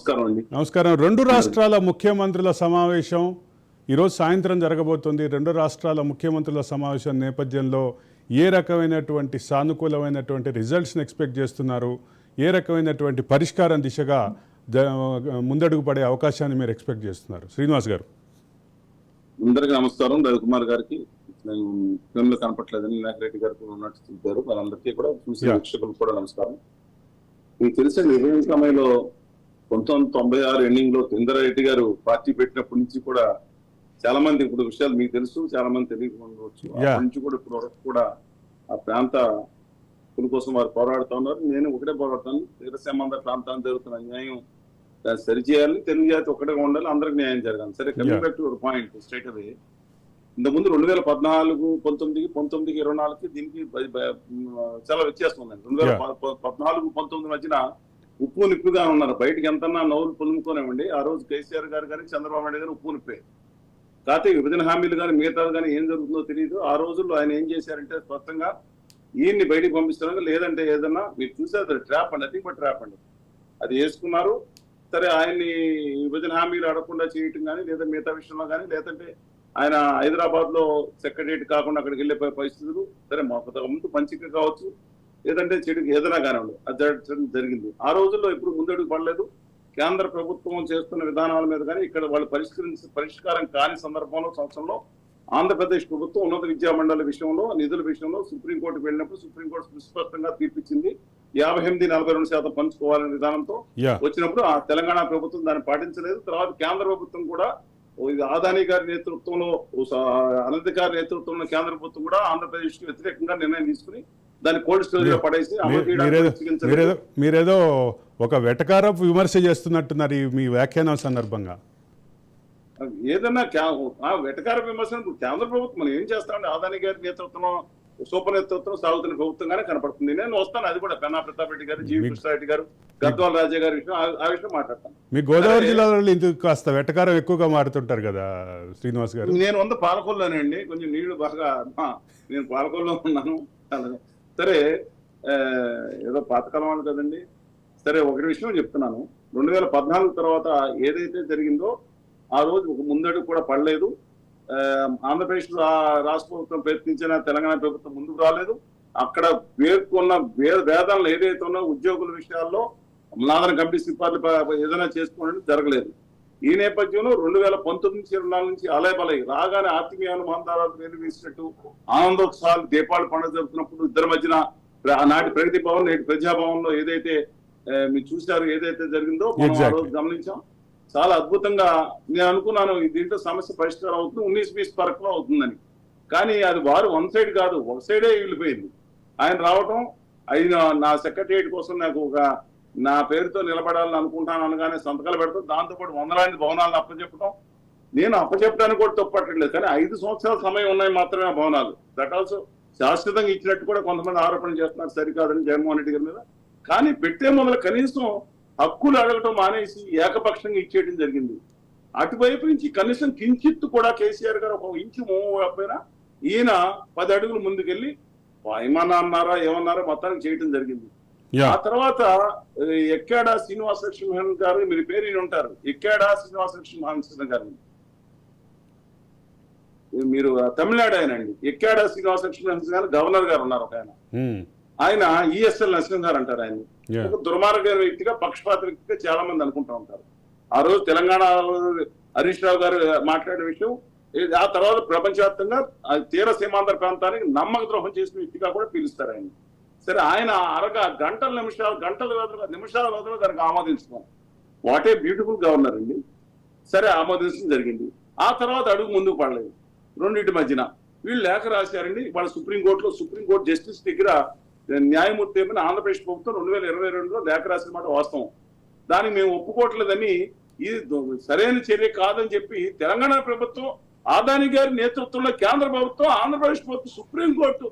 నమస్కారం అండి. నమస్కారం. రెండు రాష్ట్రాల ముఖ్యమంత్రుల సమావేశం ఈరోజు సాయంత్రం జరగబోతుంది. రెండు రాష్ట్రాల ముఖ్యమంత్రుల సమావేశం నేపథ్యంలో ఏ రకమైనటువంటి సానుకూలమైనటువంటి రిజల్ట్స్ని ఎక్స్పెక్ట్ చేస్తున్నారు, ఏ రకమైనటువంటి పరిష్కారం దిశగా ముందడుగు పడే అవకాశాన్ని మీరు ఎక్స్పెక్ట్ చేస్తున్నారు? శ్రీనివాస్ గారు. అందరికీ నమస్కారం. రవికుమార్ గారికి నేను ఫిల్మ్లో కనపట్లేదని నాగిరెడ్డి గారికి ఉన్నట్టు చెప్పారు. వాళ్ళందరికీ కూడా చూసే వీక్షకులకు కూడా నమస్కారం. మీకు తెలిసిన నిర్ణయం సమయంలో 1996 ఎండింగ్ లో ఇందిరారెడ్డి గారు పార్టీ పెట్టినప్పటి నుంచి కూడా చాలా మంది ఇప్పుడు విషయాలు మీకు తెలుసు, చాలా మంది తెలియకపోవచ్చు. అప్పటి నుంచి కూడా ఇప్పుడు వరకు కూడా ఆ ప్రాంత కోసం వారు పోరాడుతూ ఉన్నారు. నేను ఒకటే పోరాడతాను, తీరసీమాంధ్ర ప్రాంతానికి జరుగుతున్న అన్యాయం సరిచేయాలి, తెలుగు జాతి ఒకటే ఉండాలి, అందరికి న్యాయం జరగాలి. సరే, coming back to point straight away. ఇంతకుముందు 2014, 19, 24 దీనికి చాలా వ్యత్యాసం ఉందండి. 2014, 19 మధ్యన ఉప్పు నిప్పుగా ఉన్నారు. బయటకి ఎంతన్నా నవ్వులు పొలుముకోనివ్వండి. ఆ రోజు కేసీఆర్ గారు కానీ చంద్రబాబు నాయుడు గారు ఉప్పు నిప్పే. కాకపోతే విభజన హామీలు కానీ మిగతాలు కానీ ఏం జరుగుతుందో తెలియదు. ఆ రోజుల్లో ఆయన ఏం చేశారంటే స్పష్టంగా ఈయన్ని బయటికి పంపిస్తున్నారు, లేదంటే ఏదన్నా మీరు చూసారు ట్రాప్ అండి, అది ట్రాప్ అండి, అది వేసుకున్నారు. సరే, ఆయన్ని విభజన హామీలు అడగకుండా చేయటం కానీ, లేదా మిగతా విషయంలో కానీ, లేదంటే ఆయన హైదరాబాద్ లో సెక్రటరియట్ కాకుండా అక్కడికి వెళ్ళే పరిస్థితులు, సరే మాకు ముందు మంచిగా కావచ్చు, లేదంటే చెడుకి ఏదైనా కానివ్వండి, అది జరిగింది. ఆ రోజుల్లో ఇప్పుడు ముందడుగు పడలేదు. కేంద్ర ప్రభుత్వం చేస్తున్న విధానాల మీద కానీ ఇక్కడ వాళ్ళు పరిష్కారం కాని సంవత్సరంలో ఆంధ్రప్రదేశ్ ప్రభుత్వం ఉన్నత విద్యా మండలి విషయంలో, నిధుల విషయంలో సుప్రీంకోర్టుకు వెళ్ళినప్పుడు సుప్రీంకోర్టు స్పష్టంగా తీర్పిచ్చింది. 58-42% పంచుకోవాలనే విధానంతో వచ్చినప్పుడు ఆ తెలంగాణ ప్రభుత్వం దాన్ని పాటించలేదు. తర్వాత కేంద్ర ప్రభుత్వం కూడా ఆదాని గారి నేతృత్వంలో, అనధికారి నేతృత్వంలో కేంద్ర ప్రభుత్వం కూడా ఆంధ్రప్రదేశ్ కి వ్యతిరేకంగా నిర్ణయం తీసుకుని దాన్ని కోల్డ్ స్టోరేజ్ లో పడేసి మీరేదో ఒక వెటకారపు విమర్శ చేస్తున్నట్టున్నారు మీ వ్యాఖ్యానం సందర్భంగా. ఏదన్నా వెటకార విమర్శ కేంద్ర ప్రభుత్వం మనం ఏం చేస్తామంటే ఆదాని గారి నేతృత్వంలో, సూపర్ నేతృత్వం సాగుతున్న ప్రభుత్వంగానే కనపడుతుంది. నేను వస్తాను, అది కూడా పెన్నా ప్రతాప్ రెడ్డి గారు, జీవి కృష్ణారెడ్డి గారు, గద్వాల రాజా గారి విషయం, ఆ విషయం మాట్లాడతాను. మీ గోదావరి జిల్లాలో ఇందుకు కాస్త వెటకారం ఎక్కువగా మారుతుంటారు కదా శ్రీనివాస్ గారు? నేను పాలకొల్లోనే అండి, కొంచెం నీళ్లు బాగా, నేను పాలకొల్లో ఉన్నాను. సరే, ఏదో పాతకాలం వాళ్ళు కదండి. సరే, ఒకటి విషయం చెప్తున్నాను. 2014 తర్వాత ఏదైతే జరిగిందో ఆ రోజు ఒక ముందడుగు కూడా పడలేదు. ఆంధ్రప్రదేశ్ రాష్ట్ర ప్రభుత్వం ప్రయత్నించిన తెలంగాణ ప్రభుత్వం ముందుకు రాలేదు. అక్కడ పేర్కొన్న వేదాలు ఏదైతే ఉన్నా ఉద్యోగుల విషయాల్లో నాదన కమిటీ సిఫార్లు ఏదైనా చేసుకోవడం జరగలేదు. ఈ నేపథ్యంలో 2019-24 నుంచి అలయబలై రాగానే ఆత్మీయాలు మహందారాలు వేలు వేసినట్టు ఆనందోత్సవాలు, దీపావళి పండుగ జరుపుతున్నప్పుడు ఇద్దరి మధ్యన నాటి ప్రగతి భవన్, నేటి ప్రజాభవన్ లో ఏదైతే మీరు చూశారు, ఏదైతే జరిగిందో మనం ఆ రోజు గమనించాం. చాలా అద్భుతంగా నేను అనుకున్నాను దీంట్లో సమస్య పరిష్కారం అవుతుంది, 19-20 వరకు అవుతుందని. కానీ అది వారు వన్ సైడ్ కాదు, ఒక సైడే వెళ్ళిపోయింది. ఆయన రావటం, ఆయన నా సెక్రటరియట్ కోసం నాకు నా పేరుతో నిలబడాలని అనుకుంటాను అనగానే సంతకాలు పెడతాం. దాంతోపాటు వందలాది భవనాలను అప్పచెప్పడం, నేను అప్పచెప్పడానికి కూడా తప్పట్లేదు. కానీ 5 సంవత్సరాల సమయం ఉన్నాయి మాత్రమే ఆ భవనాలు. దట్ ఆల్సో శాశ్వతంగా ఇచ్చినట్టు కూడా కొంతమంది ఆరోపణ చేస్తున్నారు, సరికాదని జగన్మోహన్ రెడ్డి గారి మీద. కానీ పెట్టే మొదలు కనీసం హక్కులు అడగటం మానేసి ఏకపక్షంగా ఇచ్చేయడం జరిగింది. అటువైపు నుంచి కనీసం కించిత్తు కూడా కేసీఆర్ గారు ఒక ఇంచు మూవైనా ఈయన 10 అడుగులు ముందుకెళ్ళి ఏమన్నా అన్నారా ఏమన్నారా మొత్తానికి చేయడం జరిగింది. ఆ తర్వాత ఎక్కాడా శ్రీనివాస లక్ష్మీహన్ గారు, మీరు పేరు ఉంటారు, ఎక్కాడా శ్రీనివాస లక్ష్మీహన్ గారు, మీరు తమిళనాడు ఆయనండి. ఎక్కాడా శ్రీనివాస లక్ష్మీహన్ గారు గవర్నర్ గారు ఉన్నారు ఒక ఆయన ఈఎస్ఎల్ నరసింహ గారు అంటారు. ఆయన ఒక దుర్మార్గమైన వ్యక్తిగా, పక్షపాత వ్యక్తిగా చాలా మంది అనుకుంటా ఉంటారు. ఆ రోజు తెలంగాణ హరీష్ రావు గారు మాట్లాడే విషయం, ఆ తర్వాత ప్రపంచవ్యాప్తంగా తీర సీమాంధ్ర ప్రాంతానికి నమ్మక ద్రోహం చేసిన వ్యక్తిగా కూడా పిలుస్తారు ఆయన. సరే, ఆయన గంటల నిమిషాల వ్యవధిలో దానికి ఆమోదించుకోం. వాట్ ఏ బ్యూటిఫుల్ గవర్నర్ అండి. సరే, ఆమోదించడం జరిగింది. ఆ తర్వాత అడుగు ముందుకు పడలేదు. రెండింటి మధ్యన వీళ్ళు లేఖ రాశారండి. వాళ్ళ సుప్రీంకోర్టు జస్టిస్ దగ్గర న్యాయమూర్తి ఏమైనా ఆంధ్రప్రదేశ్ ప్రభుత్వం 2022లో లేఖ రాసిన మాట వాస్తవం. దానికి మేము ఒప్పుకోవట్లేదని, ఇది సరైన చర్య కాదని చెప్పి తెలంగాణ ప్రభుత్వం, ఆదాని గారి నేతృత్వంలో కేంద్ర ప్రభుత్వం, ఆంధ్రప్రదేశ్ ప్రభుత్వం సుప్రీంకోర్టు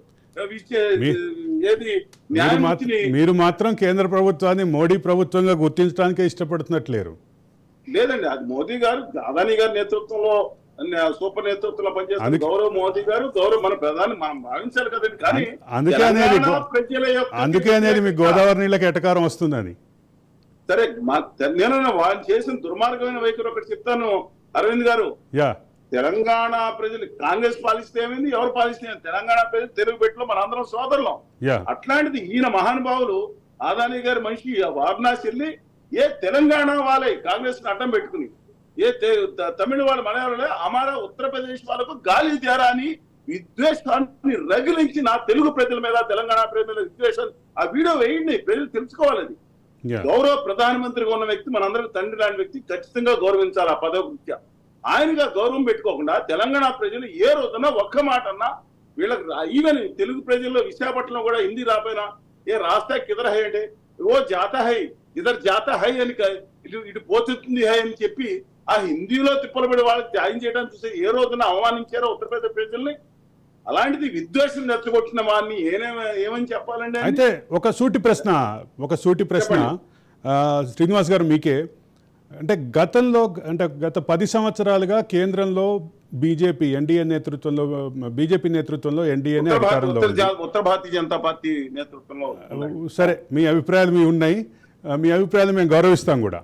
మీరు మాత్రం కేంద్ర ప్రభుత్వాన్ని మోడీ ప్రభుత్వంగా గుర్తించడానికే ఇష్టపడుతున్నట్లేరు. లేదండి, అది మోదీ గారు, అదానీ గారి నేతృత్వంలో, సూపర్ నేతృత్వంలో పనిచేస్తున్న గౌరవ్ మోదీ గారు, గౌరవ్ మన ప్రధాని మనం భావించాలి కదండి. కానీ అందుకే అనేది మీకు గోదావరి నీళ్ళకి ఎటకారం వస్తుందని. సరే నేను వాళ్ళు చేసిన దుర్మార్గమైన వైఖరి ఒకటి చెప్తాను అరవింద్ గారు. యా తెలంగాణ ప్రజలు కాంగ్రెస్ పాలిస్తే ఏమైంది, ఎవరు పాలిస్తే ఏమైంది? తెలంగాణ ప్రజలు తెలుగు పెట్టిలో మనందరం సోదరులం. యా అట్లాంటిది ఈయన మహానుభావులు ఆదాని గారి మనిషి వారణాసి వెళ్ళి ఏ తెలంగాణ వాళ్ళే కాంగ్రెస్ ని అడ్డం పెట్టుకుని ఏ తమిళ వాళ్ళ మలయాళంలో అమారా ఉత్తరప్రదేశ్ వాళ్ళకు గాలి ధ్యారా అని విద్వేషాన్ని రగిలించి నా తెలుగు ప్రజల మీద తెలంగాణ ప్రజల మీద విద్వేషాలు ఆ వీడియో వేయండి, ప్రజలు తెలుసుకోవాలి. అది యా గౌరవ ప్రధానమంత్రిగా ఉన్న వ్యక్తి, మనందరం తండ్రి లాంటి వ్యక్తి, ఖచ్చితంగా గౌరవించాలి ఆ పదవృత్యా. ఆయనగా గౌరవం పెట్టుకోకుండా తెలంగాణ ప్రజలు ఏ రోజున ఒక్క మాట అన్నా వీళ్ళకి ఈవెన్ తెలుగు ప్రజల్లో విశాఖపట్నం కూడా హిందీ రాపోయినా ఏ రాస్తా కిదర్ హై అంటే ఓ జాతా హై ఇదర్ జాతా హై అని ఇటు పోతుంది హై అని చెప్పి ఆ హిందీలో తిప్పలబడి వాళ్ళకి త్యాగం చేయడానికి చూసి ఏ రోజున అవమానించారో ఉత్తరప్రదేశ్ ప్రజల్ని. అలాంటిది విద్వేషం రెచ్చగొట్టిన వాడిని ఏమని చెప్పాలండి? అయితే ఒక సూటి ప్రశ్న శ్రీనివాస్ గారు మీకే. అంటే గత 10 సంవత్సరాలుగా కేంద్రంలో బీజేపీ నేతృత్వంలో ఎన్డీఏనే అధికారంలో ఉంది. ఉత్తర భారతీయ జనతా పార్టీ నేతృత్వంలో. సరే, మీ అభిప్రాయాలు ఉన్నాయి, మీ అభిప్రాయాలు మేము గౌరవిస్తాం కూడా.